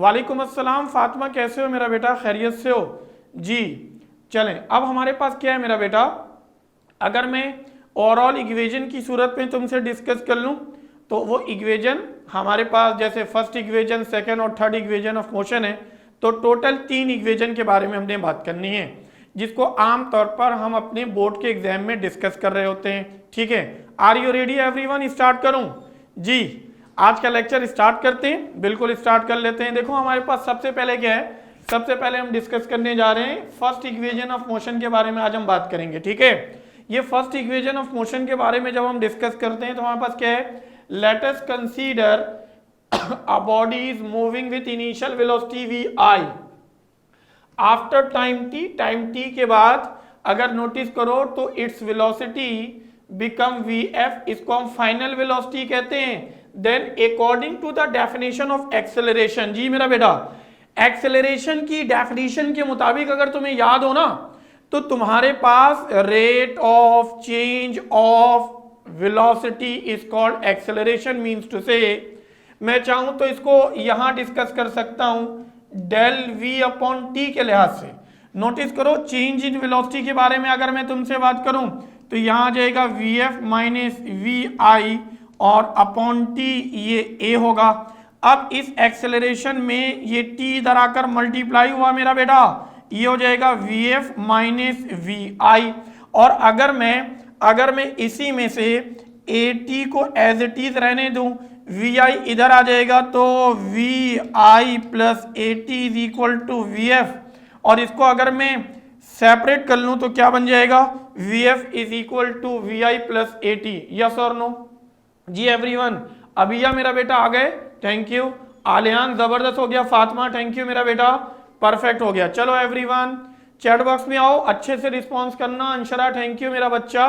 वालेकुम अस्सलाम फातिमा, कैसे हो मेरा बेटा? खैरियत से हो जी। चलें, अब हमारे पास क्या है मेरा बेटा, अगर मैं ओवरऑल इक्वेशन की सूरत में तुमसे डिस्कस कर लूं तो वो इक्वेशन हमारे पास जैसे फर्स्ट इक्वेशन, सेकंड और थर्ड इक्वेशन ऑफ मोशन है, तो टोटल 3 इक्वेशन के बारे में हमने बात करनी है, जिसको आम तौर पर हम अपने बोर्ड के एग्जाम में डिस्कस कर रहे होते हैं। ठीक है, are you ready everyone? Start करूं जी? आज का लेक्चर स्टार्ट करते हैं, बिल्कुल स्टार्ट कर लेते हैं। देखो हमारे पास सबसे पहले क्या है, सबसे पहले हम डिस्कस करने जा रहे हैं फर्स्ट इक्वेशन ऑफ मोशन के बारे में आज हम बात करेंगे। ठीक है, ये फर्स्ट इक्वेशन ऑफ मोशन के बारे में जब हम डिस्कस करते हैं तो हमारे पास क्या है, let us consider a body is moving with initial velocity V I after time T के बाद अगर नोटिस करो तो its velocity become V F, इसको हम फाइनल वेलोसिटी कहते हैं। Then according to the definition of acceleration, जी मेरा बेटा, एक्सेलरेशन की डेफिनेशन के मुताबिक अगर तुम्हें याद हो ना, तो तुम्हारे पास rate of change of velocity is called acceleration. Means to say मैं चाहूं तो इसको यहां डिस्कस कर सकता हूं डेल वी अपॉन टी के लिहाज से। नोटिस करो, चेंज इन वेलोसिटी के बारे में अगर मैं तुमसे बात करूं तो यहां आ जाएगा V F minus V I और अपॉन टी ये ए होगा। अब इस एक्सेलरेशन में ये टी इधर आकर मल्टीप्लाई हुआ मेरा बेटा, ये हो जाएगा V F minus V I. और अगर मैं इसी में से ए टी को एज इट इज रहने दूं, वी आई इधर आ जाएगा तो V I plus A T is equal to V F, और इसको अगर मैं सेपरेट कर लूं तो क्या बन जाएगा, V F is equal to V I plus A T. Yes और नो? जी एवरीवन, अभिया मेरा बेटा आ गए, थैंक यू। आलियान जबरदस्त हो गया, फातिमा थैंक यू मेरा बेटा, परफेक्ट हो गया। चलो एवरीवन चैट बॉक्स में आओ, अच्छे से रिस्पॉन्स करना। अंशरा थैंक यू मेरा बच्चा,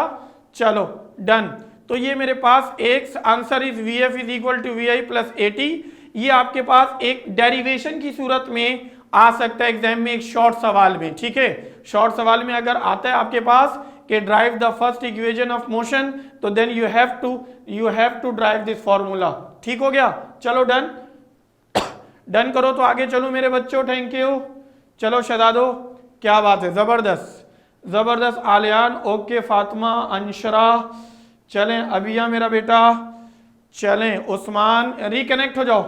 चलो डन। तो ये मेरे पास एक answer is V F is equal to V I plus A T. ये आपके पास एक डेरिवेशन की सूरत में आ सकता है एग्जाम में, एक शॉर्ट सवाल में। ठीक है, शॉर्ट सवाल में अगर आता है आपके पास कि derive the first equation of motion, तो then you have to derive this formula. ठीक हो गया, चलो डन डन करो तो आगे चलो मेरे बच्चों, थैंक यू। चलो शहजादो, क्या बात है, जबरदस्त जबरदस्त। आलियान ओके, फातिमा, अंशरा, चलें अभिया मेरा बेटा, चलें उस्मान, रिकनेक्ट हो जाओ।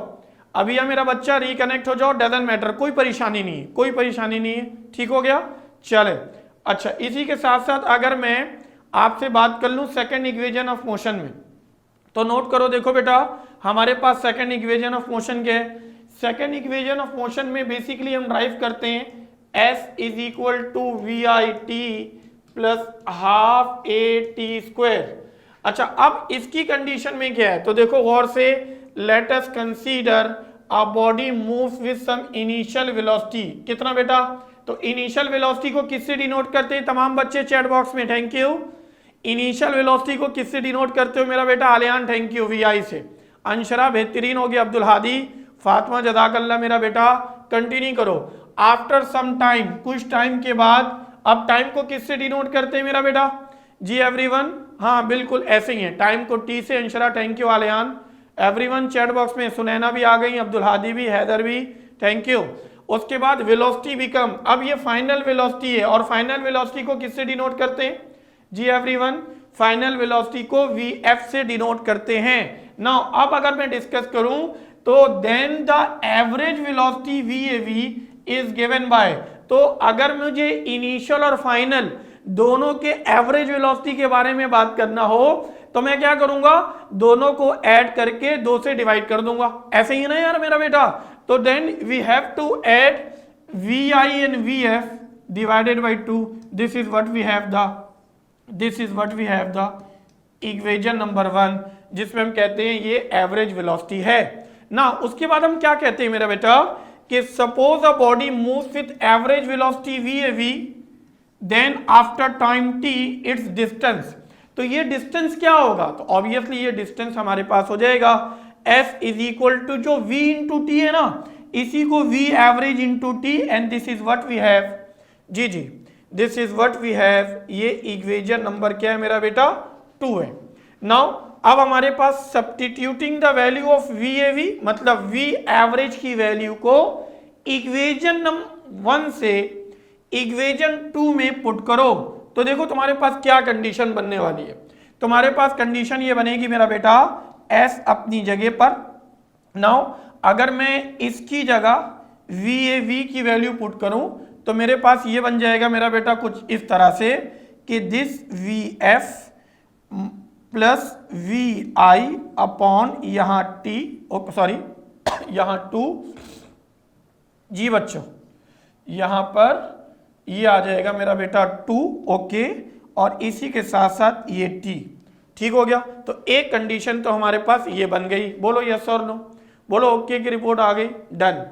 अभिया मेरा बच्चा रिकनेक्ट हो जाओ, डजंट मैटर, कोई परेशानी नहीं है, कोई परेशानी नहीं है। ठीक हो गया, चले। अच्छा, इसी के साथ साथ अगर मैं आपसे बात कर लूं सेकंड इक्वेशन ऑफ मोशन में, तो नोट करो, देखो बेटा हमारे पास सेकंड इक्वेशन ऑफ मोशन क्या है। सेकंड इक्वेशन ऑफ मोशन में बेसिकली हम ड्राइव करते हैं S is equal to V I T plus half A T square. अच्छा, अब इसकी कंडीशन में क्या है, तो देखो गौर से, let us consider a body moves with some initial velocity. कितना बेटा, तो इनिशियल वेलोसिटी को किससे डिनोट करते हैं तमाम बच्चे चैट बॉक्स में, थैंक यू। इनिशियल वेलोसिटी को किससे डिनोट करते हो मेरा बेटा? आलियान थैंक यू, वी आई से। अंशरा बेहतरीन हो गया, अब्दुल हादी, फातिमा जज़ाकल्लाह मेरा बेटा, कंटिन्यू करो। आफ्टर सम टाइम, कुछ टाइम के बाद, अब टाइम को किससे डिनोट करते हैं मेरा बेटा? जी एवरीवन, हाँ बिल्कुल ऐसे ही है, टाइम को टी से। Anshara thank you, Aliyan, everyone chat box में, सुनैना भी आ गई, अब्दुल हादी भी, हैदर भी, थैंक यू। उसके बाद वेलोसिटी बिकम, अब ये फाइनल वेलोसिटी है, और फाइनल वेलोसिटी को किससे डिनोट करते हैं? जी एवरीवन, फाइनल वेलोसिटी को वी एफ से डिनोट करते हैं। नाउ अब अगर मैं डिस्कस करूं तो then the average velocity V A V is given by, तो अगर मुझे इनिशियल और फाइनल दोनों के एवरेज वेलोसिटी के बारे में बात करना हो तो मैं क्या करूंगा, दोनों को ऐड करके 2 से डिवाइड कर दूंगा। ऐसे ही ना यार मेरा बेटा, तो then we have to add V I and V F divided by 2। This is what we have the equation number 1, जिसमें हम कहते हैं ये एवरेज वेलोसिटी है ना। उसके बाद हम क्या कहते हैं मेरा बेटा कि suppose a body moves with average velocity V A V, then after time T it's distance. तो ये डिस्टेंस क्या होगा, तो ऑब्वियसली ये डिस्टेंस हमारे पास हो जाएगा एस इज इक्वल टू जो v इंटू टी है ना, इसी को v average into T, and this is what we have. जी जी, this is what we have. ये इक्वेशन नंबर क्या है मेरा बेटा? 2 है। नाउ अब हमारे पास substituting the value of V A V, मतलब वी एवरेज की वैल्यू को इक्वेशन नंबर 1 से इक्वेशन 2 में पुट करो, तो देखो तुम्हारे पास क्या कंडीशन बनने वाली है। तुम्हारे पास कंडीशन ये बनेगी मेरा बेटा, एस अपनी जगह पर। नाउ अगर मैं इसकी जगह वी ए वी की वैल्यू पुट करूं तो मेरे पास ये बन जाएगा मेरा बेटा कुछ इस तरह से कि this V F plus V I upon यहाँ टी, सॉरी यहाँ 2 जी बच्चों, यहाँ पर ये आ जाएगा मेरा बेटा 2, ओके, और इसी के साथ साथ ये टी। ठीक हो गया। तो एक कंडीशन तो हमारे पास ये बन गई। बोलो यस और नो, बोलो ओके की रिपोर्ट आ गई, डन।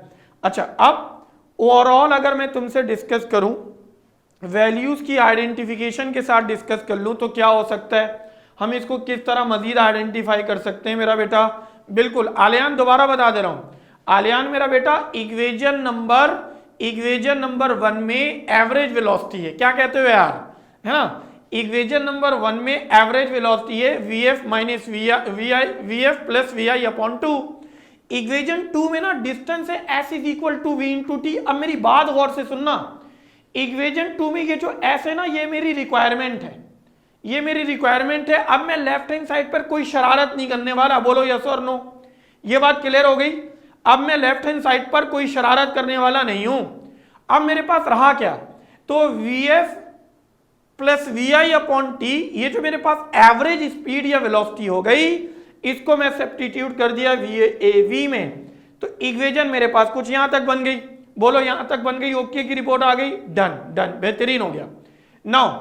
अच्छा, अब ओवरऑल अगर मैं तुमसे डिस्कस करूं, वैल्यूज की आइडेंटिफिकेशन के साथ डिस्कस कर लूं तो क्या हो सकता है, हम इसको किस तरह मजीद आइडेंटिफाई कर सकते हैं मेरा बेटा। बिल्कुल आलियान, दोबारा बता दे रहा हूं, आलियान मेरा बेटा इक्वेशन नंबर 1 में एवरेज वेलोसिटी है, क्या कहते हो यार, है ना। इक्वेशन नंबर 1 में एवरेज वेलोसिटी है V F minus V F plus V I upon 2। Equation 2 में ना डिस्टेंस है S is equal to V into T. अब मेरी बात गौर से सुनना, इक्वेशन 2 में ये जो एस है ना, ये मेरी रिक्वायरमेंट है, ये मेरी रिक्वायरमेंट है। अब मैं लेफ्ट हैंड साइड पर कोई शरारत नहीं करने वाला, बोलो यस और नो, ये बात क्लियर हो गई। अब मैं लेफ्ट हैंड साइड पर कोई शरारत करने वाला नहीं हूं। अब मेरे पास रहा क्या, तो V F plus V I upon T, ये जो मेरे पास एवरेज स्पीड या वेलोसिटी हो गई, इसको मैं सब्स्टिट्यूट कर दिया वी में, तो इक्वेशन मेरे पास कुछ यहां तक बन गई। बोलो यहां तक बन गई, ओके की रिपोर्ट आ गई, डन डन, बेहतरीन हो गया। नाउ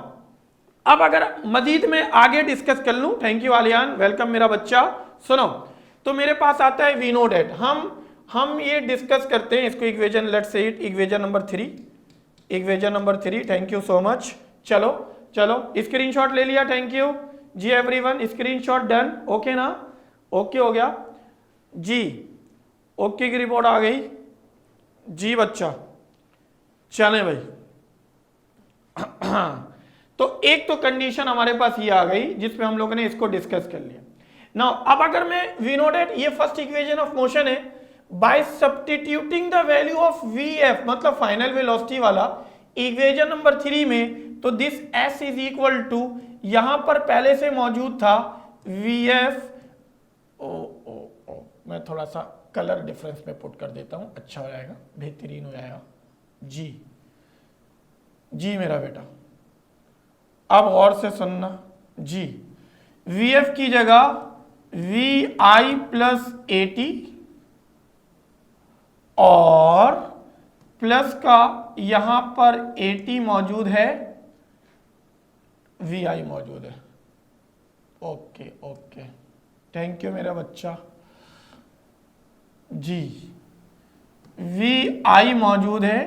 अब अगर मजीद में आगे डिस्कस कर लूं, थैंक यू आलियान, वेलकम मेरा बच्चा। सुनो, तो मेरे पास आता है वी नो डेट, हम ये डिस्कस करते हैं इसको, equation let's say it equation number 3, thank you so much. चलो चलो स्क्रीनशॉट ले लिया, थैंक यू जी एवरीवन, स्क्रीनशॉट डन, ओके ना, ओके हो गया जी, ओके की रिपोर्ट आ गई जी बच्चा। चलें भाई तो एक तो कंडीशन हमारे पास ये आ गई जिसमें हम लोगों ने इसको डिस्कस कर लिया। नाउ अब अगर मैं वी नो डेट, ये फर्स्ट इक्वेशन ऑफ मोशन है, by substituting the value of V F, मतलब फाइनल वेलोसिटी वाला, इक्वेशन नंबर 3 में, तो this S is equal to, यहां पर पहले से मौजूद था वी एफ, मैं थोड़ा सा कलर डिफरेंस में पुट कर देता हूं, अच्छा हो जाएगा, बेहतरीन हो जाएगा जी जी मेरा बेटा। अब और से सुनना जी, वी एफ की जगह V I plus A T और प्लस का यहां पर ए टी मौजूद है, वी आई मौजूद है, ओके ओके, थैंक यू मेरा बच्चा जी। वी आई मौजूद है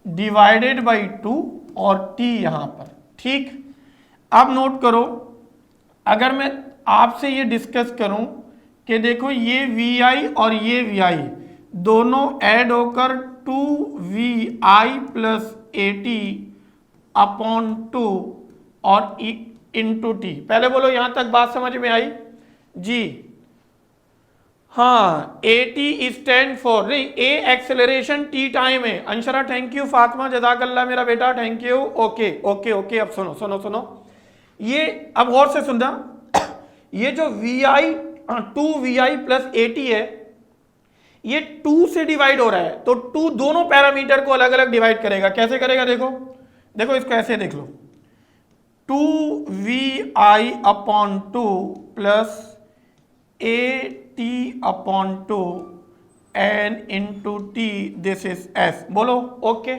डिवाइडेड बाई 2 और टी यहां पर, ठीक। अब नोट करो, अगर मैं आपसे ये डिस्कस करूं कि देखो ये वी आई और ये वी आई दोनों ऐड होकर 2 vi plus A T upon 2 और इंटू टी, पहले बोलो यहां तक बात समझ में आई जी। हाँ, ए टी स्टैंड फॉर, नहीं ए एक्सेलरेशन, टी टाइम है। अंशरा थैंक यू, फातिमा जज़ाकल्लाह मेरा बेटा thank you, okay okay okay. अब सुनो सुनो सुनो, ये अब गौर से सुनना, ये जो V I 2vi plus A T है, ये 2 से डिवाइड हो रहा है, तो 2 दोनों पैरामीटर को अलग अलग डिवाइड करेगा। कैसे करेगा, देखो देखो इसको ऐसे देख लो, 2vi upon 2 plus A T upon 2 and into T, this is S. बोलो ओके।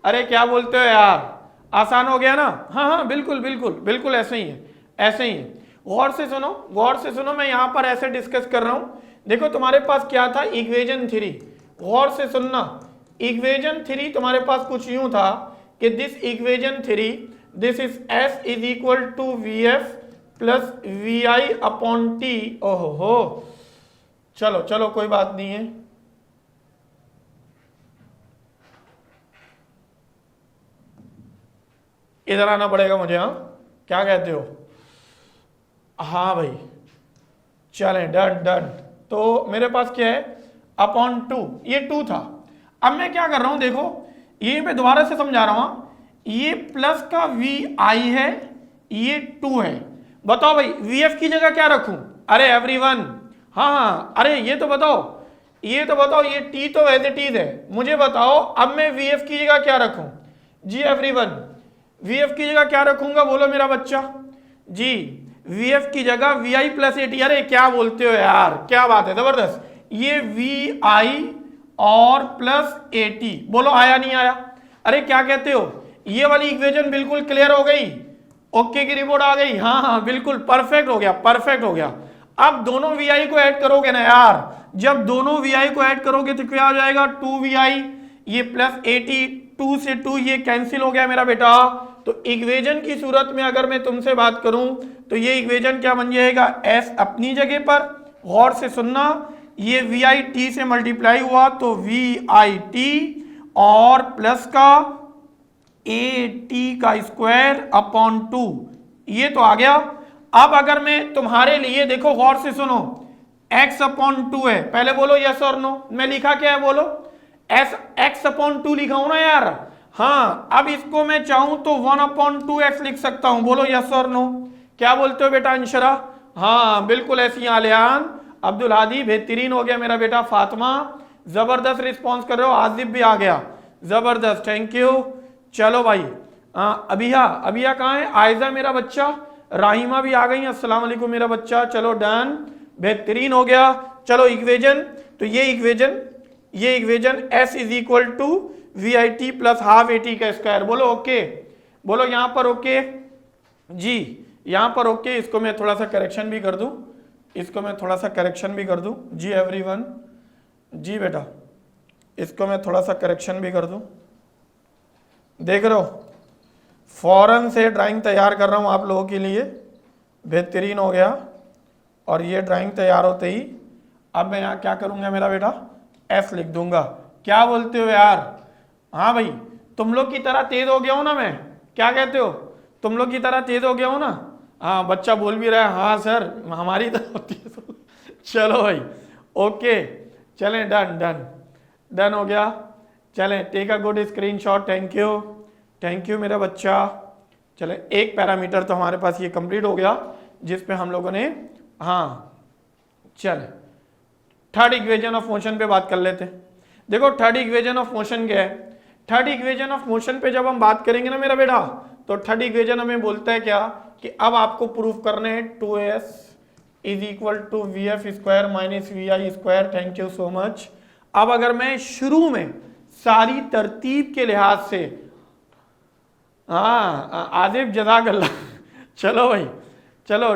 अरे क्या बोलते हो यार, आसान हो गया ना। हाँ हाँ बिल्कुल बिल्कुल बिल्कुल, ऐसे ही है, ऐसे ही है। गौर से सुनो, गौर से सुनो, मैं यहां पर ऐसे डिस्कस कर रहा हूं। देखो तुम्हारे पास क्या था, इक्वेशन 3, गौर से सुनना, इक्वेशन 3 तुम्हारे पास कुछ यूं था कि this equation 3, this is S is equal to V F plus V I upon T. ओहो हो, चलो चलो कोई बात नहीं है, इधर आना पड़ेगा मुझे। हाँ क्या कहते हो, हाँ भाई चलें डन डन। तो मेरे पास क्या है अपॉन 2, ये 2 था। अब मैं क्या कर रहा हूं देखो, ये पे दोबारा से समझा रहा हूं, ये प्लस का वी आई है, ये 2 है। बताओ भाई वी एफ की जगह क्या रखूं? अरे एवरीवन, हाँ अरे ये तो बताओ, ये टी तो एज इट इज है, मुझे बताओ अब मैं वी एफ की जगह क्या रखूं? जी एवरीवन, वी एफ की जगह क्या रखूंगा बोलो मेरा बच्चा जी? वी एफ की जगह V I plus A T. अरे क्या बोलते हो यार, क्या बात है, जबरदस्त। ये वी आई और प्लस ए टी, बोलो आया नहीं आया? अरे क्या कहते हो, ये वाली इक्वेशन बिल्कुल क्लियर हो गई, ओके की रिपोर्ट आ गई? हाँ हाँ बिल्कुल परफेक्ट हो गया, परफेक्ट हो गया। अब दोनों वी आई को ऐड करोगे ना यार, जब दोनों वी आई को ऐड करोगे तो क्या आ जाएगा? 2 वी आई, ये प्लस 80, 2 से 2 ये कैंसिल हो गया मेरा बेटा। तो इक्वेशन की सूरत में अगर मैं तुमसे बात करूं तो ये इक्वेशन क्या बन जाएगा? एस अपनी जगह पर, गौर से सुनना, ये वी आई टी से मल्टीप्लाई हुआ तो वी आई टी और प्लस का ए टी का स्क्वायर अपॉन 2, ये तो आ गया। अब अगर मैं तुम्हारे लिए देखो गौर से सुनो, x अपॉन 2 है, पहले बोलो यस और नो। मैं लिखा क्या है बोलो? एस एक्स अपॉन 2 लिखा हूं ना यार? हाँ, अब इसको मैं चाहूं तो 1 अपॉन 2x लिख सकता हूं, बोलो यस और नो। क्या बोलते हो बेटा अंशरा? हाँ बिल्कुल ऐसी आलियान। अब्दुल हादी बेहतरीन हो गया मेरा बेटा। फातिमा जबरदस्त रिस्पॉन्स कर रहे हो, आजिब भी आ गया, जबरदस्त, थैंक यू। चलो भाई अबिया, अबिया कहाँ है? आयजा मेरा बच्चा, राहिमा भी आ गई, अस्सलाम वालेकुम मेरा बच्चा। चलो डन, बेहतरीन हो गया। चलो इक्वेशन, तो ये equation s is equal to V I T plus half A T का स्क्वायर, बोलो ओके, बोलो यहां पर ओके जी, यहां पर ओके। इसको मैं थोड़ा सा करेक्शन भी कर दूं, इसको मैं थोड़ा सा करेक्शन भी कर दूं जी एवरीवन, जी बेटा इसको मैं थोड़ा सा करेक्शन भी कर दूं। देख रहे हो फौरन से ड्राइंग तैयार कर रहा हूं आप लोगों के लिए, बेहतरीन हो गया। और ये ड्राइंग तैयार होते ही अब मैं यहाँ क्या करूंगा मेरा बेटा? एस लिख दूंगा। क्या बोलते हो यार? हाँ भाई तुम लोग की तरह तेज हो गया हूं ना मैं, क्या कहते हो? तुम लोग की तरह तेज हो गया हूं ना? हाँ बच्चा बोल भी रहा है हाँ सर हमारी तरह होती है। चलो भाई ओके, चलें डन डन डन हो गया। चलें take a good screenshot, thank you, thank you मेरा बच्चा। चलें एक पैरामीटर तो हमारे पास ये कंप्लीट हो गया जिस पे हम लोगों ने, हाँ चलें थर्ड इक्वेशन ऑफ मोशन पे बात कर लेते हैं। देखो थर्ड इक्वेशन ऑफ मोशन क्या है? थर्ड इक्वेशन ऑफ मोशन पे जब हम बात करेंगे ना मेरा बेटा, तो थर्ड इक्वेशन हमें बोलता है क्या कि अब आपको प्रूफ करने हैं 2s is equal to V F square minus V I square, thank you so much. अब अगर मैं शुरू में सारी तरतीब के लिहाज से, हाँ आदिब जज़ाकल्लाह, चलो भाई चलो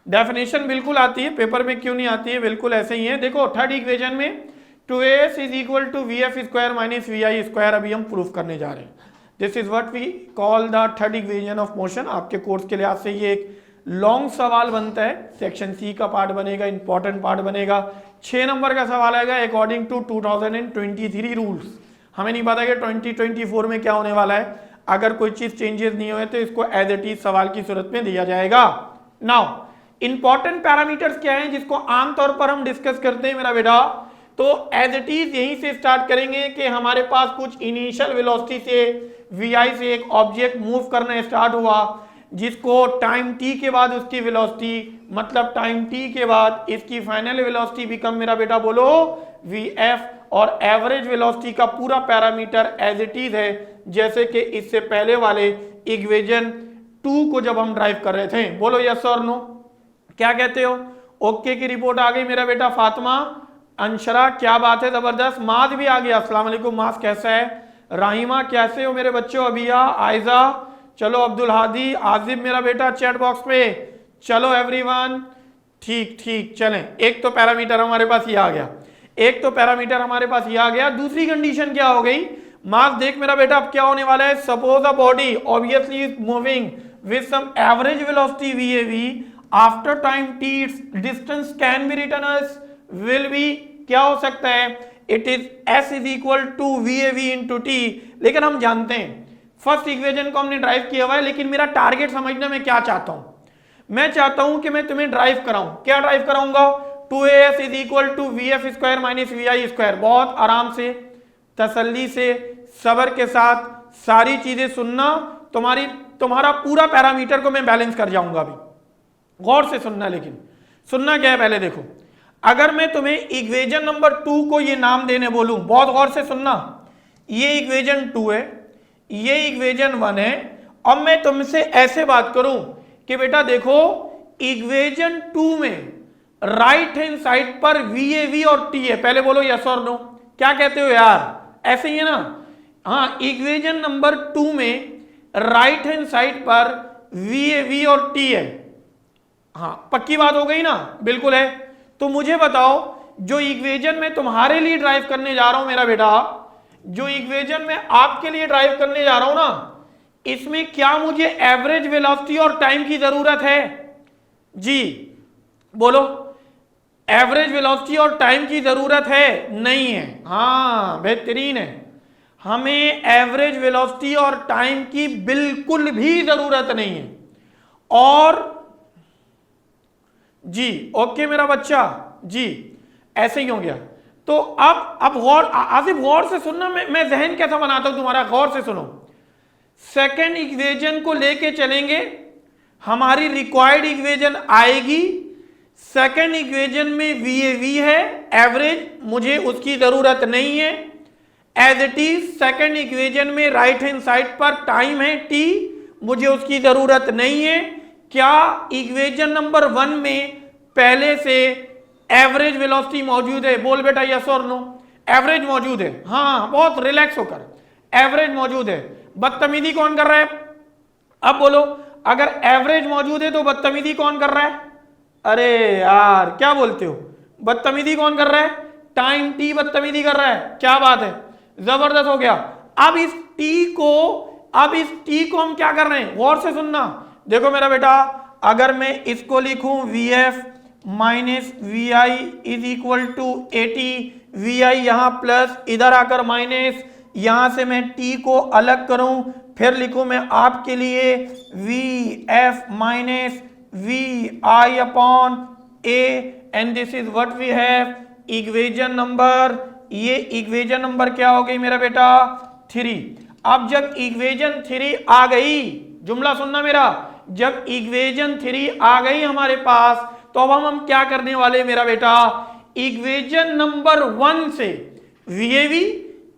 डेफिनेशन बिल्कुल आती है, पेपर में क्यों नहीं आती है, बिल्कुल ऐसे ही है। देखो थर्ड इक्वेशन में 2as is equal to V F square minus V I square अभी हम प्रूफ करने जा रहे हैं। This is what we call the third equation of motion. आपके कोर्स के लिहाज से ये एक लॉन्ग सवाल बनता है, सेक्शन सी का पार्ट बनेगा, इंपॉर्टेंट पार्ट बनेगा। 6 नंबर का सवाल आएगा अकॉर्डिंग टू 2023 रूल्स। हमें नहीं पता कि 2024 में क्या होने वाला है, अगर कोई चीज चेंजेस नहीं हुए तो इसको एज इट इज सवाल की सूरत में दिया जाएगा। नाउ इंपॉर्टेंट पैरामीटर्स क्या हैं जिसको आमतौर पर हम डिस्कस करते हैं मेरा बेटा? तो एज इट इज यहीं से स्टार्ट करेंगे कि हमारे पास कुछ इनिशियल वेलोसिटी से वी से एक ऑब्जेक्ट मूव करना स्टार्ट हुआ, जिसको टाइम टी के बाद उसकी वेलोसिटी, मतलब टाइम टी के बाद इसकी फाइनल वेलोसिटी बिकम मेरा बेटा बोलो वी एफ, और एवरेज वेलोसिटी का पूरा पैरामीटर एज इट इज है जैसे कि इससे पहले वाले इक्वेशन 2 को जब हम ड्राइव कर रहे थे। बोलो यस और नो, क्या कहते हो? ओके की रिपोर्ट आ गई मेरा बेटा। फातिमा, अंशरा, क्या बात है, जबरदस्त। माज भी आ गया, अस्सलाम वालेकुम माज, कैसा है? राहिमा कैसे हो मेरे बच्चों? अबिया, आयजा, चलो अब्दुल हादी, आजिब मेरा बेटा चैट बॉक्स पे, चलो एवरीवन, ठीक ठीक। चलें एक तो पैरामीटर हमारे पास ये आ गया, एक तो पैरामीटर हमारे पास ये आ गया। दूसरी कंडीशन क्या हो गई? मास देख मेरा बेटा अब क्या होने वाला है। Suppose a body obviously is moving with some average velocity V A V after time T, it's distance can be written as will be, क्या हो सकता है? It is s is equal to V A V into T. लेकिन हम जानते हैं first equation को हमने ड्राइव किया हुआ है, लेकिन मेरा टारगेट समझना मैं क्या चाहता हूं। मैं चाहता हूं कि मैं तुम्हें ड्राइव कराऊं। क्या ड्राइव कराऊंगा? 2as is equal to vf square minus vi square. बहुत आराम से, तसल्ली से, सब्र के साथ सारी चीजें सुनना, तुम्हारा पूरा पैरामीटर को मैं बैलेंस कर जाऊंगा। अभी गौर से सुनना, लेकिन सुनना क्या है पहले देखो। अगर मैं तुम्हें इक्वेशन नंबर 2 को ये नाम देने बोलूं, बहुत गौर से सुनना, ये इक्वेशन 2 है, ये इक्वेशन 1 है। अब मैं तुमसे ऐसे बात करूं कि बेटा देखो, इक्वेशन 2 में राइट हैंड साइड पर VAV और T है। पहले बोलो यस और नो। क्या कहते हो यार? ऐसे ही है ना? हाँ, इक्वेशन नंबर 2 में राइट हैंड साइड पर VAV और T है। हाँ, पक्की बात हो गई ना? बिल्कुल है। तो मुझे बताओ, जो इक्वेशन मैं तुम्हारे लिए ड्राइव करने जा रहा हूं मेरा बेटा, जो इक्वेशन मैं आपके लिए ड्राइव करने जा रहा हूं ना, इसमें क्या मुझे एवरेज वेलोसिटी और टाइम की जरूरत है? जी बोलो, एवरेज वेलोसिटी और टाइम की जरूरत है? नहीं है। हाँ, बेहतरीन है। हमें एवरेज वेलोसिटी और टाइम की बिल्कुल भी जरूरत नहीं है। और जी ओके मेरा बच्चा, जी ऐसे ही हो गया। तो अब गौर, आसिफ गौर से सुनना, मैं जहन कैसा बनाता हूं तुम्हारा, गौर से सुनो। सेकेंड इक्वेशन को लेके चलेंगे, हमारी रिक्वायर्ड इक्वेशन आएगी। सेकेंड इक्वेशन में VAV है, एवरेज, मुझे उसकी जरूरत नहीं है। As it is second equation में राइट हैंड साइड पर टाइम है T, मुझे उसकी जरूरत नहीं है। क्या इक्वेशन नंबर 1 में पहले से एवरेज वेलोसिटी मौजूद है? बोल बेटा यस और नो। एवरेज मौजूद है। हाँ, बहुत रिलैक्स होकर, एवरेज मौजूद है। बदतमीजी कौन कर रहा है? अब बोलो, अगर एवरेज मौजूद है तो बदतमीजी कौन कर रहा है? अरे यार क्या बोलते हो, बदतमीजी कौन कर रहा है? टाइम T बदतमीजी कर रहा है। क्या बात है, जबरदस्त हो गया। अब इस T को हम क्या कर रहे हैं? गौर से सुनना। देखो मेरा बेटा, अगर मैं इसको लिखूं VF minus VI is equal to 80, VI यहां प्लस, इधर आकर माइनस, यहां से मैं T को अलग करूं, फिर लिखूं मैं आपके लिए VF minus VI upon A, and this is what we have equation number, ये इक्वेशन नंबर क्या हो गई मेरा बेटा? 3। अब जब इक्वेशन 3 आ गई, जुमला सुनना मेरा, जब इक्वेशन 3 आ गई हमारे पास, तो अब हम क्या करने वाले मेरा बेटा? इक्वेशन नंबर 1 से VAV,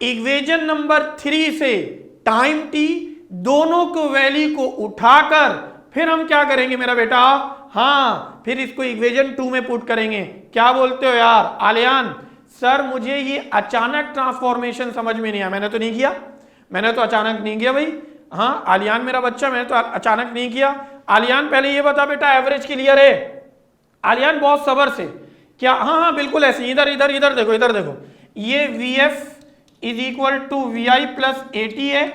इक्वेशन नंबर 3 से टाइम T, दोनों को वैल्यू को उठाकर फिर हम क्या करेंगे मेरा बेटा? हाँ, फिर इसको इक्वेशन 2 में पुट करेंगे। क्या बोलते हो यार आलियान? सर मुझे ये अचानक ट्रांसफॉर्मेशन समझ में नहीं आया। मैंने तो नहीं किया, मैंने तो अचानक नहीं किया भाई। हाँ आलियान मेरा बच्चा, मैंने तो अचानक नहीं किया। आलियान पहले ये बता बेटा, एवरेज क्लियर है? आलियान बहुत सब्र से, क्या? हाँ हाँ बिल्कुल ऐसे। इधर इधर इधर देखो, इधर देखो, ये VF is equal to VI plus 80 है।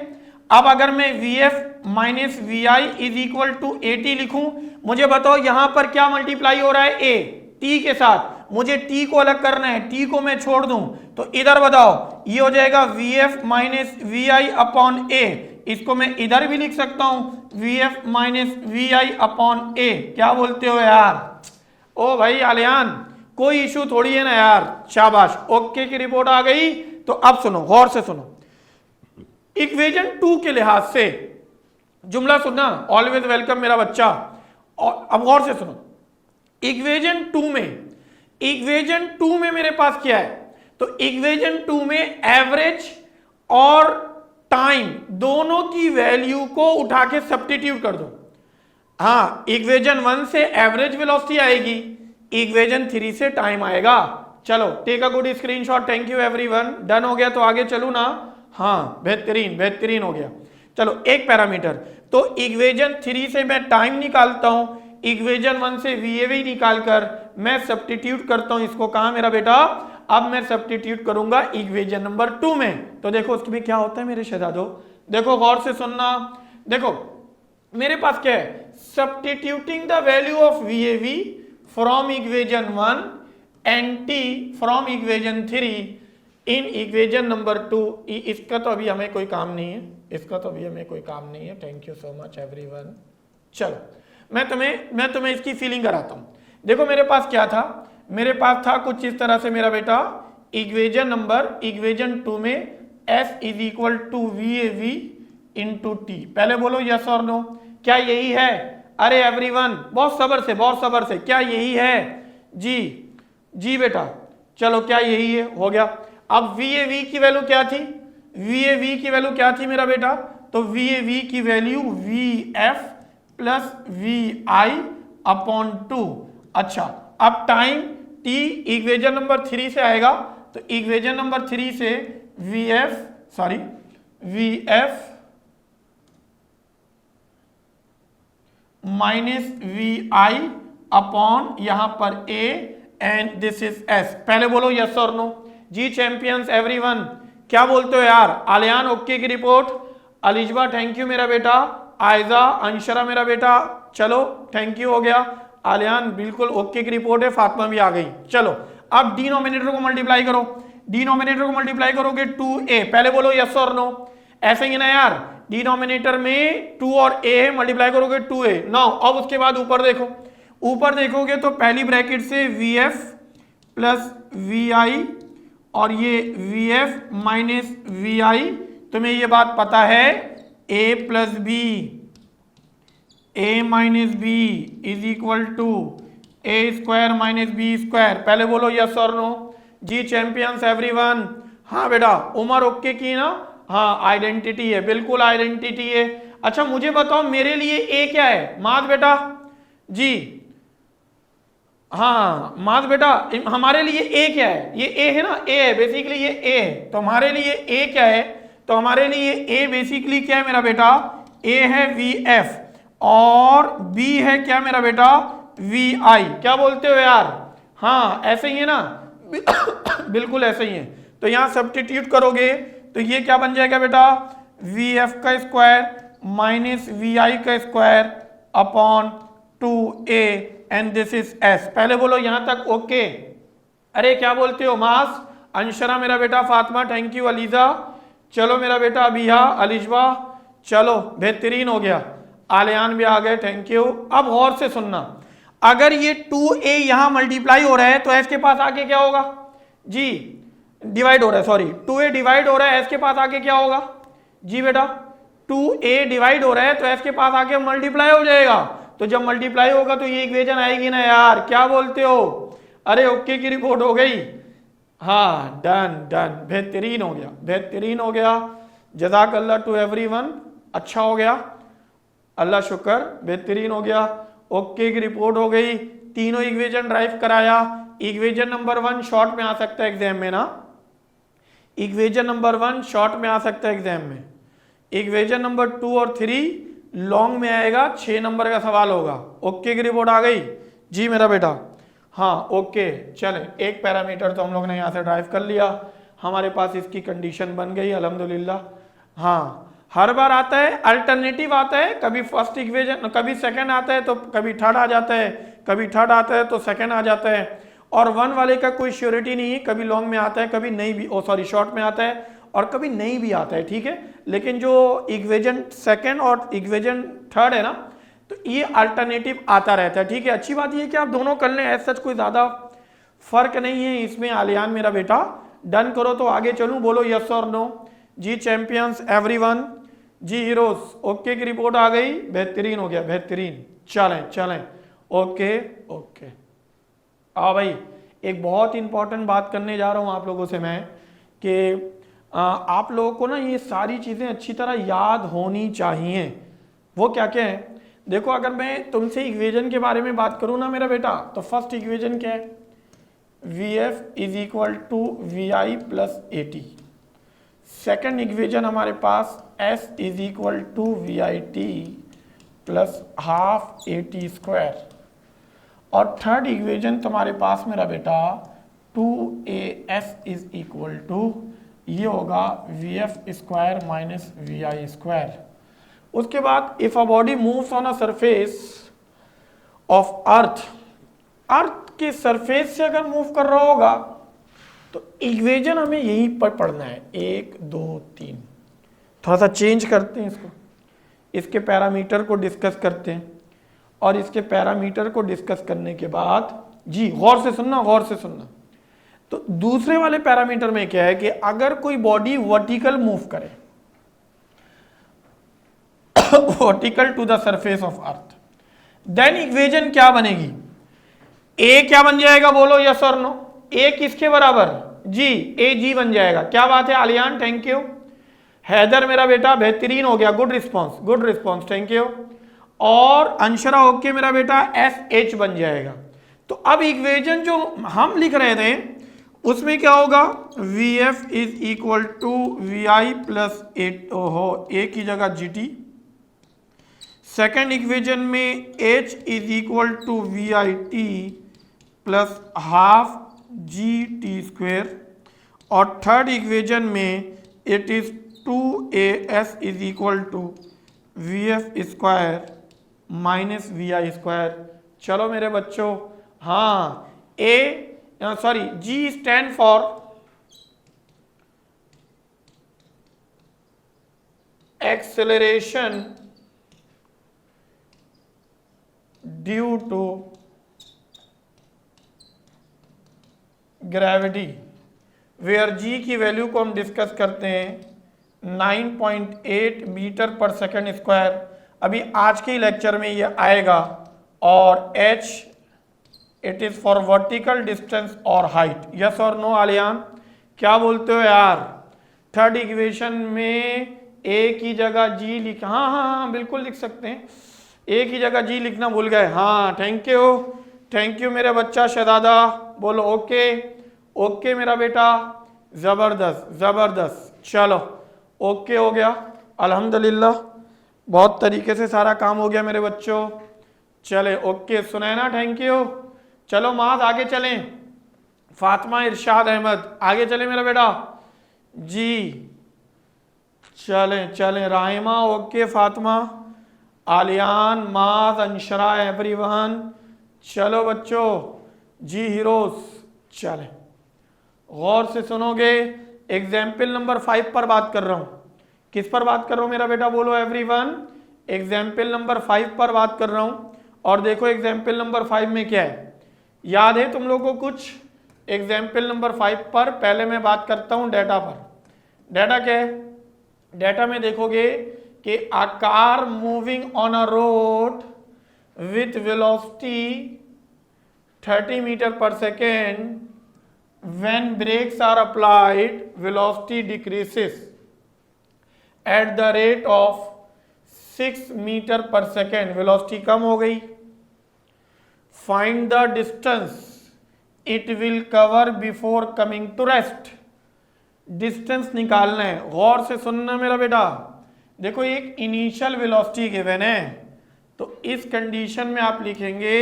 अब अगर मैं VF minus VI is equal to 80 लिखूं, मुझे बताओ यहां पर क्या मल्टीप्लाई हो रहा है? A T के साथ। मुझे T को अलग करना है, T को मैं छोड़ दूं तो इधर बताओ, ये हो जाएगा VF minus VI upon A। इसको मैं इधर भी लिख सकता हूं, VF minus VI upon A। क्या बोलते हो यार? ओ भाई आलियान, कोई इशू थोड़ी है ना यार। शाबाश, ओके की रिपोर्ट आ गई। तो अब सुनो, गौर से सुनो, इक्वेशन 2 के लिहाज से जुमला सुनना, ऑलवेज वेलकम मेरा बच्चा। और अब गौर से सुनो, इक्वेशन 2 में मेरे पास क्या है? तो इक्वेशन 2 में एवरेज और टाइम दोनों की वैल्यू को उठा के सब्स्टिट्यूट कर दो। हाँ, इक्वेशन 1 से एवरेज वेलोसिटी आएगी, इक्वेशन 3 से टाइम आएगा। चलो take a good screenshot, thank you everyone. Done हो गया तो आगे चलूं ना? हाँ बेहतरीन, बेहतरीन हो गया। चलो एक पैरामीटर, तो इक्वेशन 3 से मैं टाइम निकालता हूं, इक्वेशन 1 से VAV निकालकर मैं सब्स्टिट्यूट करता हूं इसको। कहां मेरा बेटा? अब मैं सब्स्टिट्यूट करूंगा इक्वेशन नंबर 2 में। तो देखो उसमें क्या होता है मेरे शहजादों, देखो गौर से सुनना। देखो मेरे पास क्या है? Substituting the value of VAV from equation 1 and T from equation 3 in equation number 2। इसका तो अभी हमें कोई काम नहीं है, इसका तो अभी हमें कोई काम नहीं है। Thank you so much everyone. चलो मैं तुम्हें इसकी फीलिंग कराता हूं। देखो मेरे पास क्या था, मेरे पास था कुछ इस तरह से मेरा बेटा, इक्वेजन 2 में S is equal to VAV into T. पहले बोलो यस और नो, क्या यही है? अरे एवरीवन बहुत सब्र से, क्या यही है? जी बेटा, चलो क्या यही है? हो गया। अब VAV की वैल्यू क्या थी? VAV की वैल्यू क्या थी मेरा बेटा? तो VAV की value VF plus VI upon 2। अच्छा, अब टाइम T इक्वेशन नंबर 3 से आएगा, तो इक्वेशन नंबर 3 से VF माइनस VI अपॉन यहां पर A and this is S। पहले बोलो यस और नो। जी चैंपियंस एवरीवन, क्या बोलते हो यार? आलियान ओके की रिपोर्ट, अलिजबा थैंक यू मेरा बेटा, आयजा अंशरा मेरा बेटा, चलो थैंक यू हो गया। आलियान बिल्कुल ओके की रिपोर्ट है, फातिमा भी आ गई। चलो अब डिनोमिनेटर को मल्टीप्लाई करो, डिनोमिनेटर को मल्टीप्लाई करोगे 2a। पहले बोलो यस और नो। ऐसे ही ना यार, डिनोमिनेटर में 2 और a है, मल्टीप्लाई करोगे 2a। नाउ अब उसके बाद ऊपर देखो, ऊपर देखोगे तो पहली ब्रैकेट से VF प्लस VI और ये VF माइनस VI। तुम्हें ये बात पता है a plus B, a minus B is equal to a square minus B square. पहले बोलो यस और नो। जी चैंपियंस एवरीवन, हाँ बेटा उमर ओके की ना? हाँ आइडेंटिटी है, बिल्कुल आइडेंटिटी है। अच्छा मुझे बताओ मेरे लिए ए क्या है? माद बेटा जी, हाँ माद बेटा हमारे लिए ए क्या है? ये ए है ना, ए है बेसिकली, ये ए है। तो हमारे लिए ए क्या है? तो हमारे लिए ए बेसिकली क्या है मेरा बेटा? ए है VF और B है क्या मेरा बेटा? VI। क्या बोलते हो यार? हाँ ऐसे ही है ना, बिल्कुल ऐसे ही है। तो यहां सब्स्टिट्यूट करोगे तो ये क्या बन जाएगा बेटा? VF का स्क्वायर माइनस VI का square upon 2a and this is S। पहले बोलो यहां तक ओके। अरे क्या बोलते हो मास? अंशरा मेरा बेटा, फातिमा थैंक यू, अलीजा चलो मेरा बेटा, अबिया अलिजवा चलो बेहतरीन हो गया, आलियान भी आ गए थैंक यू। अब और से सुनना, अगर ये 2a यहां मल्टीप्लाई हो रहा है तो S के पास आके क्या होगा? जी डिवाइड हो रहा है, सॉरी 2a डिवाइड हो रहा है, S के पास आके क्या होगा? जी बेटा 2a डिवाइड हो रहा है तो S के पास आके मल्टीप्लाई हो जाएगा। तो जब मल्टीप्लाई होगा तो ये इक्वेशन आएगी ना यार, क्या बोलते हो? अरे ओके की रिपोर्ट हो गई, हाँ डन डन, बेहतरीन हो गया, बेहतरीन हो गया। जज़ाक अल्लाह टू एवरीवन, अच्छा हो गया, अल्लाह शुक्र, बेहतरीन हो गया। ओके की रिपोर्ट हो गई, तीनों इक्वेशन ड्राइव कराया। इक्वेशन नंबर 1 शॉर्ट में आ सकता है एग्जाम में ना, इक्वेशन नंबर 1 शॉर्ट में आ सकता है एग्जाम में। इक्वेशन नंबर 2 और 3 लॉन्ग में आएगा, 6 नंबर का सवाल होगा। ओके की रिपोर्ट आ गई जी मेरा बेटा? हाँ ओके, चलें एक पैरामीटर तो हम लोग ने यहाँ से ड्राइव कर लिया, हमारे पास इसकी कंडीशन बन गई अल्हम्दुलिल्लाह। हाँ हर बार आता है, अल्टरनेटिव आता है, कभी फर्स्ट इक्वेशन, कभी सेकंड आता है तो कभी थर्ड आ जाता है, कभी थर्ड आता है तो सेकंड आ जाता है। और 1 वाले का कोई श्योरिटी नहीं है, कभी लॉन्ग में आता है, कभी नहीं भी, सॉरी शॉर्ट में आता है और कभी नहीं भी आता है, ठीक है। लेकिन जो इक्वेशन सेकंड और इक्वेशन थर्ड है ना, तो ये अल्टरनेटिव आता रहता है, ठीक है। अच्छी बात ये कि आप दोनों कर लें, ऐसा कोई ज़्यादा फर्क नहीं है इसमें। आलियान मेरा बेटा डन करो तो आगे चलूँ, बोलो यस और नो। जी चैंपियंस एवरीवन, जी हीरोज, ओके की रिपोर्ट आ गई, बेहतरीन हो गया, बेहतरीन। चलें चलें, ओके ओके। भाई एक बहुत इंपॉर्टेंट बात करने जा रहा हूँ आप लोगों से मैं, कि आप लोगों को ना ये सारी चीज़ें अच्छी तरह याद होनी चाहिए। वो क्या क्या है देखो, अगर मैं तुमसे इक्वेशन के बारे में बात करूँ ना मेरा बेटा, तो फर्स्ट इक्वेशन क्या है? VF is equal to VI plus AT। Second equation हमारे पास S is equal to VIT plus half AT square. और थर्ड इक्वेशन तुम्हारे पास मेरा बेटा 2AS इज इक्वल टू, ये होगा VF square minus VI square. उसके बाद if a body moves on a surface of earth, earth के सरफेस से अगर मूव कर रहा होगा तो इक्वेशन हमें यहीं पर पढ़ना है, 1 2 3। थोड़ा सा चेंज करते हैं इसको, इसके पैरामीटर को डिस्कस करते हैं। और इसके पैरामीटर को डिस्कस करने के बाद, जी गौर से सुनना, गौर से सुनना, तो दूसरे वाले पैरामीटर में क्या है कि अगर कोई बॉडी वर्टिकल मूव करे, vertical to the surface of earth, then equation क्या बनेगी? ए क्या बन जाएगा, बोलो यस और नो? ए किसके बराबर? जी, ए जी बन जाएगा। क्या बात है आलियान, थैंक यू। हैदर मेरा बेटा बेहतरीन हो गया, good response, good response, thank you. और अंशरा ओके मेरा बेटा, एस एच बन जाएगा। तो अब इक्वेशन जो हम लिख रहे थे उसमें क्या होगा? V F is equal to V I plus A की जगह जी टी। सेकेंड इक्वेशन में H is equal to V I T plus half G T square. और थर्ड इक्वेशन में it is 2AS is equal to V F square minus V I square. चलो मेरे बच्चों, हाँ G stand for acceleration due to gravity, where G की value को हम discuss करते हैं 9.8 मीटर पर सेकेंड स्क्वायर। अभी आज के लेक्चर में ये आएगा। और h it is for vertical distance और हाइट। यस और नो आलियान, क्या बोलते हो यार? थर्ड इक्वेशन में a की जगह g लिख, हाँ हाँ हाँ बिल्कुल लिख सकते हैं, a की जगह g लिखना भूल गए। हाँ थैंक यू, थैंक यू मेरा बच्चा शहजादा, बोलो ओके ओके मेरा बेटा, जबरदस्त जबरदस्त। चलो ओके हो गया, अल्हम्दुलिल्लाह, बहुत तरीके से सारा काम हो गया मेरे बच्चों। चले ओके, सुनैना थैंक यू। चलो माज आगे चलें, फातिमा इरशाद अहमद आगे चले मेरा बेटा जी। चलें चलें, राहिमा ओके, फातिमा, आलियान, माज, अंशरा, एवरीवन। चलो बच्चों जी हीरोज, चलें गौर से सुनोगे। एग्जाम्पल नंबर 5 पर बात कर रहा हूँ। किस पर बात कर रहा हूँ मेरा बेटा, बोलो एवरीवन? एग्जाम्पल नंबर 5 पर बात कर रहा हूँ। और देखो एग्जाम्पल नंबर 5 में क्या है, याद है तुम लोगों को कुछ? एग्जाम्पल नंबर 5 पर पहले मैं बात करता हूँ डेटा पर। डेटा क्या है? डेटा में देखोगे कि a car moving on a road with velocity 30 meter per second, when brakes are applied velocity decreases at the rate of 6 meter per second, velocity कम हो गई। Find the distance it will cover before coming to rest। Distance निकालना है, गौर से सुनना मेरा बेटा। देखो एक इनिशियल वेलोसिटी गिवन है, तो इस कंडीशन में आप लिखेंगे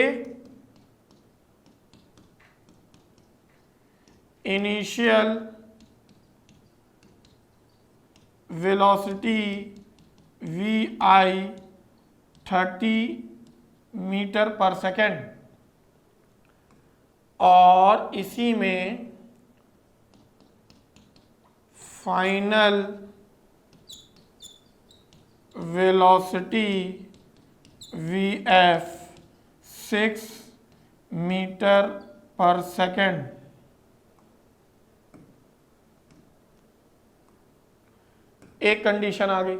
initial velocity V I 30 metre पर सेकेंड, और इसी में final velocity V F 6 metre पर सेकेंड। एक कंडीशन आ गई।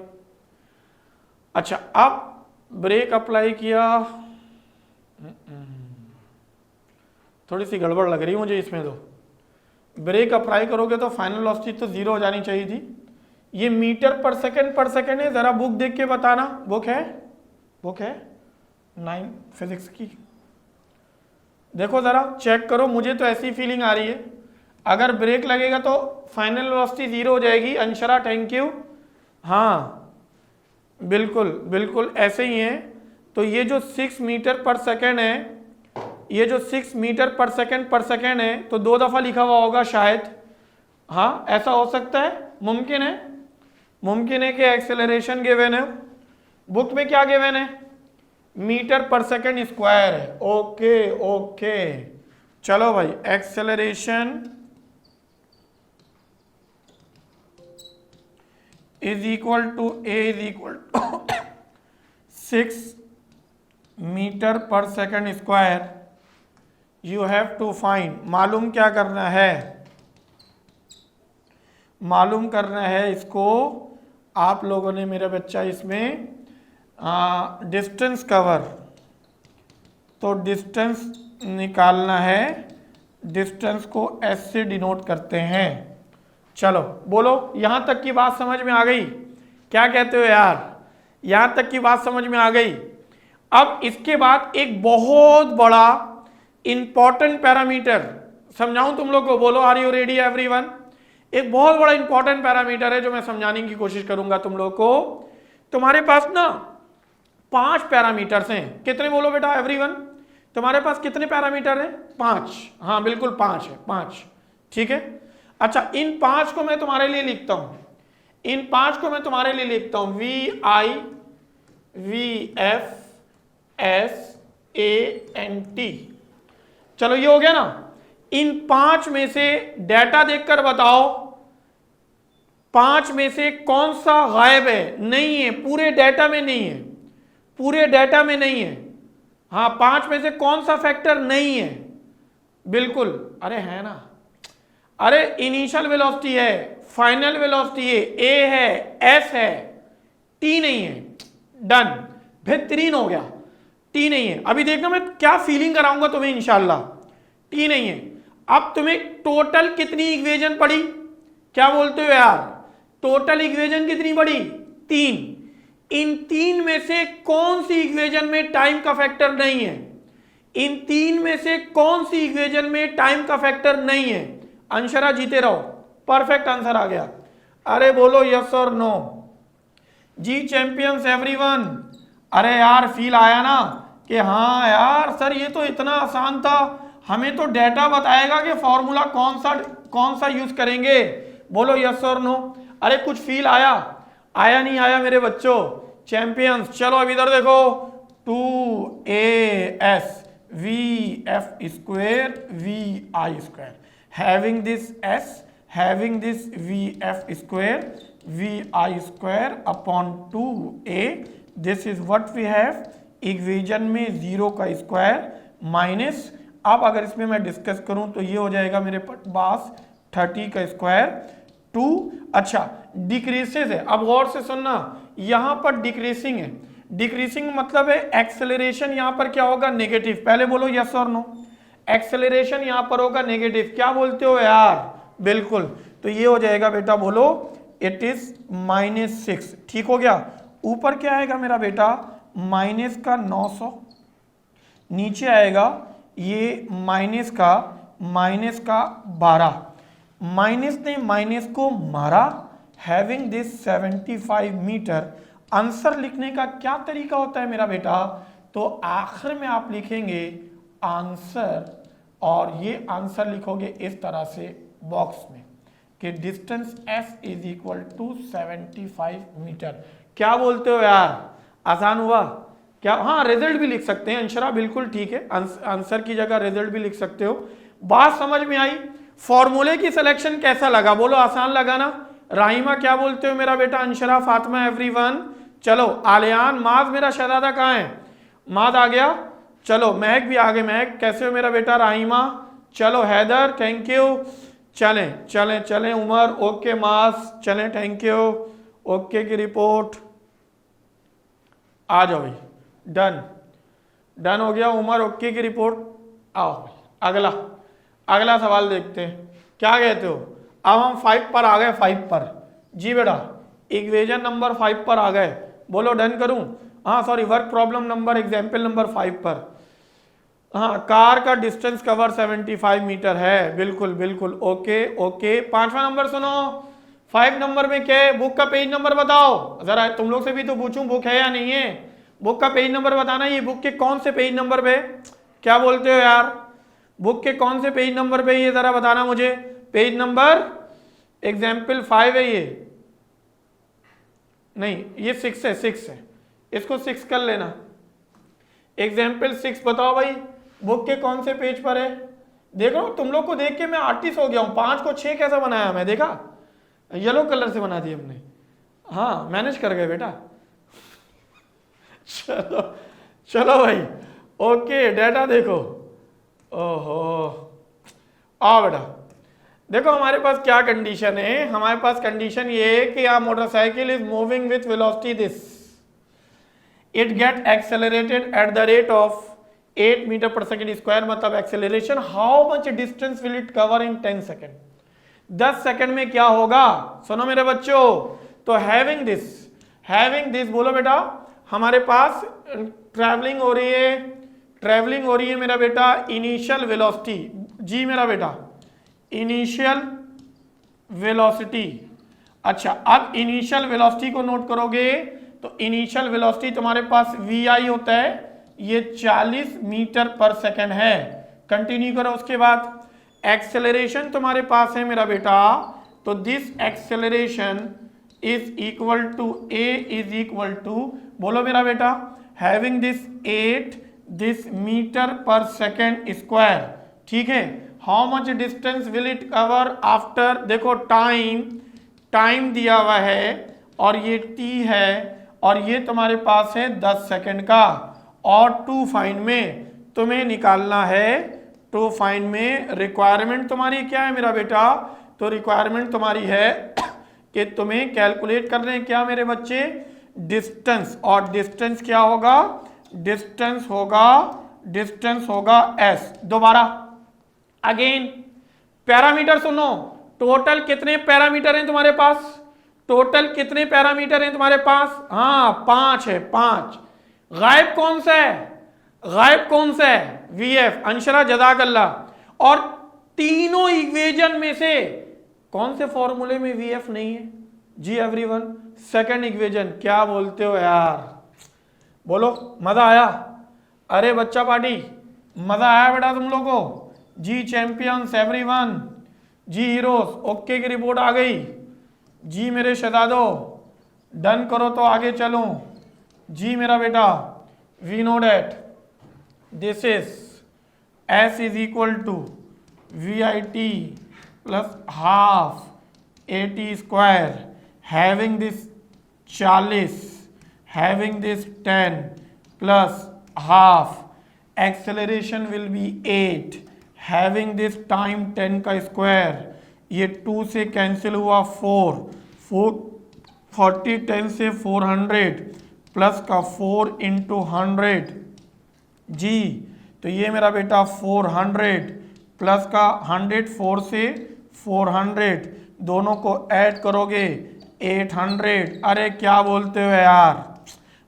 अच्छा, अब ब्रेक अप्लाई किया, थोड़ी सी गड़बड़ लग रही है मुझे इसमें। तो ब्रेक अप्लाई करोगे तो फाइनल वेलोसिटी तो 0 हो जानी चाहिए थी। ये मीटर पर सेकेंड है। ज़रा बुक देख के बताना, बुक है 9 फिजिक्स की, देखो ज़रा चेक करो। मुझे तो ऐसी फीलिंग आ रही है अगर ब्रेक लगेगा तो फाइनल वेलोसिटी 0 हो जाएगी। अंशरा थैंक यू, हाँ बिल्कुल बिल्कुल ऐसे ही है। तो ये जो 6 मीटर पर सेकेंड है, ये जो 6 मीटर पर सेकेंड है, तो 2 दफ़ा लिखा हुआ होगा शायद। हाँ ऐसा हो सकता है, मुमकिन है कि एक्सेलरेशन गिवन है। बुक में क्या गिवन है? मीटर पर सेकेंड स्क्वायर है। ओके, चलो भाई, acceleration is equal to A is equal to 6 metre per second square you have to find, मालूम क्या करना है, मालूम करना है इसको आप लोगों ने मेरा बच्चा इसमें डिस्टेंस कवर, तो डिस्टेंस निकालना है, डिस्टेंस को एस से डिनोट करते हैं। चलो बोलो यहां तक की बात समझ में आ गई, क्या कहते हो यार, यहां तक की बात समझ में आ गई। अब इसके बाद एक बहुत बड़ा इंपॉर्टेंट पैरामीटर समझाऊं तुम लोग को, बोलो आर यू रेडी एवरीवन। एक बहुत बड़ा इंपॉर्टेंट पैरामीटर है जो मैं समझाने की कोशिश करूंगा तुम लोग को। तुम्हारे पास ना 5 पैरामीटर्स हैं, कितने बोलो बेटा एवरीवन, तुम्हारे पास कितने पैरामीटर हैं, 5, हाँ बिल्कुल 5 है, 5, ठीक है। अच्छा इन 5 को मैं तुम्हारे लिए लिखता हूं, इन 5 को मैं तुम्हारे लिए लिखता हूं, VI VF SANT। चलो ये हो गया ना। इन 5 में से डेटा देखकर बताओ 5 में से कौन सा गायब है, नहीं है, पूरे डेटा में नहीं है, पूरे डेटा में नहीं है। हाँ 5 में से कौन सा फैक्टर नहीं है, बिल्कुल, अरे है ना, अरे इनिशियल वेलोसिटी है, फाइनल वेलोसिटी है, ए है, एस है, टी नहीं है, डन, बेहतरीन हो गया, टी नहीं है। अभी देखना मैं क्या फीलिंग कराऊंगा तुम्हें इंशाल्लाह, टी नहीं है। अब तुम्हें टोटल कितनी इक्वेशन पड़ी, क्या बोलते हो यार, टोटल इक्वेशन कितनी पड़ी, 3। इन 3 में से कौन सी इक्वेशन में टाइम का फैक्टर नहीं है, इन 3 में से कौन सी इक्वेशन में टाइम का फैक्टर नहीं है, अंशरा जीते रहो, परफेक्ट आंसर आ गया। अरे बोलो यस और नो, जी चैंपियंस एवरीवन। अरे यार फील आया ना कि हाँ यार सर ये तो इतना आसान था, हमें तो डेटा बताएगा कि फॉर्मूला कौन सा यूज करेंगे, बोलो यस और नो। अरे कुछ फील आया, आया नहीं आया मेरे बच्चों, चैंपियंस। चलो अब इधर देखो, 2AS VF square VI square, having this S, having this VF square VI square upon 2A, this is what we have, equation में 0 का स्क्वायर माइनस, अब अगर इसमें मैं डिस्कस करूं तो ये हो जाएगा मेरे पास 30 का स्क्वायर 2। अच्छा डिक्रीसेस है, अब गौर से सुनना, यहां पर डिक्रीसिंग है, डिक्रीसिंग मतलब है एक्सेलरेशन यहां पर क्या होगा, नेगेटिव। पहले बोलो यस और नो, एक्सेलरेशन यहां पर होगा नेगेटिव, क्या बोलते हो यार, बिल्कुल। तो ये हो जाएगा बेटा, बोलो इट इज -6, ठीक हो गया। ऊपर क्या आएगा मेरा बेटा, माइनस का 900, नीचे आएगा ये माइनस का -12, माइनस ने माइनस को मारा, हैविंग दिस 75 मीटर। आंसर लिखने का क्या तरीका होता है मेरा बेटा, तो आखिर में आप लिखेंगे आंसर, और ये आंसर लिखोगे इस तरह से बॉक्स में कि distance s is equal to 75 metre. क्या बोलते हो यार, आसान हुआ क्या, हाँ रिजल्ट भी लिख सकते हैं अंशरा, बिल्कुल ठीक है, आंसर की जगह रिजल्ट भी लिख सकते हो। बात समझ में आई, फॉर्मूले की सिलेक्शन कैसा लगा, बोलो आसान लगा ना। राहिमा क्या बोलते हो मेरा बेटा, अंशरा, फातिमा एवरीवन। चलो आलियान, माज मेरा शहजादा कहाँ है, माज आ गया, चलो महक भी आ गए, महक कैसे हो मेरा बेटा, राहिमा, चलो हैदर थैंक यू, चलें चलें चलें, उमर ओके, मास चलें थैंक यू, ओके की रिपोर्ट, आ जाओ भाई, डन डन हो गया, उमर ओके की रिपोर्ट, आओ अगला सवाल देखते हैं, क्या कहते हो। अब हम 5 पर आ गए, 5 पर, जी बेटा इक्वेशन नंबर 5 पर आ गए, बोलो डन करूं, हाँ sorry work problem number example number 5 पर। हाँ कार का डिस्टेंस कवर 75 मीटर है, बिल्कुल बिल्कुल, ओके ओके। 5वां नंबर सुनो, 5 नंबर में क्या है, बुक का पेज नंबर बताओ जरा, तुम लोग से भी तो पूछूं बुक है या नहीं है, बुक का पेज नंबर बताना, ये बुक के कौन से पेज नंबर पे, क्या बोलते हो यार, बुक के कौन से पेज नंबर पे ये जरा बताना मुझे, पेज नंबर एग्जाम्पल 5 है ये, नहीं ये 6 है, 6 है, इसको 6 कर लेना, एग्जाम्पल 6 बताओ भाई बुक के कौन से पेज पर है। देखो तुम लोग को देख के मैं आर्टिस्ट हो गया हूं, 5 को 6 कैसा बनाया मैं, देखा येलो कलर से बना दिया हमने, हाँ मैनेज कर गए बेटा। चलो चलो भाई, ओके डेटा देखो। ओहो, आओ बेटा, देखो हमारे पास क्या कंडीशन है। हमारे पास कंडीशन ये है कि a motorcycle is moving with velocity this, it get accelerated at the rate of 8 metre पर सेकेंड स्क्वायर, मतलब acceleration. How much distance will it cover in 10 second, 10 second में क्या होगा। सुनो मेरे बच्चों, तो हैविंग दिस बोलो बेटा, हमारे पास ट्रैवलिंग हो रही है मेरा बेटा इनिशियल वेलोसिटी, जी मेरा बेटा इनिशियल वेलोसिटी। अच्छा, अब इनिशियल वेलोसिटी को नोट करोगे तो इनिशियल वेलोसिटी तुम्हारे पास vi होता है, ये 40 मीटर पर सेकेंड है। कंटिन्यू करो, उसके बाद एक्सेलरेशन तुम्हारे पास है मेरा बेटा, तो this acceleration is equal to a is equal to, बोलो मेरा बेटा, हैविंग दिस 8 दिस मीटर पर सेकेंड स्क्वायर, ठीक है। How much distance will it cover after, देखो टाइम दिया हुआ है और ये t है और ये तुम्हारे पास है 10 सेकेंड का, और टू फाइंड में तुम्हें निकालना है, टू फाइंड में रिक्वायरमेंट तुम्हारी क्या है मेरा बेटा, तो रिक्वायरमेंट तुम्हारी है कि तुम्हें कैलकुलेट करने हैं क्या मेरे बच्चे, डिस्टेंस, और डिस्टेंस क्या होगा, डिस्टेंस होगा s। दोबारा अगेन पैरामीटर सुनो, टोटल कितने पैरामीटर हैं तुम्हारे पास, टोटल कितने पैरामीटर हैं तुम्हारे पास, हाँ 5 है, 5। गायब कौन सा है, VF, अंशरा जज़ाकल्ला। और तीनों इक्वेशन में से कौन से फॉर्मूले में VF नहीं है, जी एवरीवन, सेकंड इक्वेशन। क्या बोलते हो यार, बोलो मजा आया, अरे बच्चा पार्टी मजा आया बेटा तुम लोगों को, जी चैंपियंस एवरीवन, जी हीरोज, ओके की रिपोर्ट आ गई, जी मेरे शहजादो डन करो तो आगे चलूं, जी मेरा बेटा we know that this is S is equal to VIT plus half AT square, having this 40, having this 10 plus half, acceleration will be 8, having this time 10 का स्क्वायर, ये 2 से कैंसिल हुआ 40 10 से 400 प्लस का 4 इंटू 100, जी तो ये मेरा बेटा 400 प्लस का 100, 4 से 400 दोनों को ऐड करोगे 800। अरे क्या बोलते हो यार,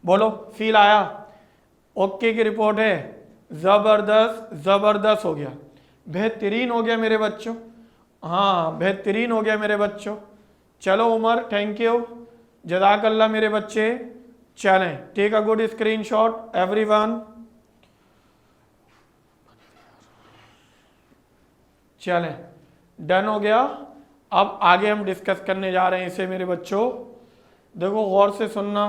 बोलो फील आया, ओके की रिपोर्ट है, जबरदस्त हो गया, बेहतरीन हो गया मेरे बच्चों, हाँ बेहतरीन हो गया मेरे बच्चों। चलो उमर थैंक यू, जज़ाकल्लाह मेरे बच्चे। चलें, take a good screenshot everyone. चलें, डन हो गया। अब आगे हम डिस्कस करने जा रहे हैं इसे मेरे बच्चों, देखो गौर से सुनना।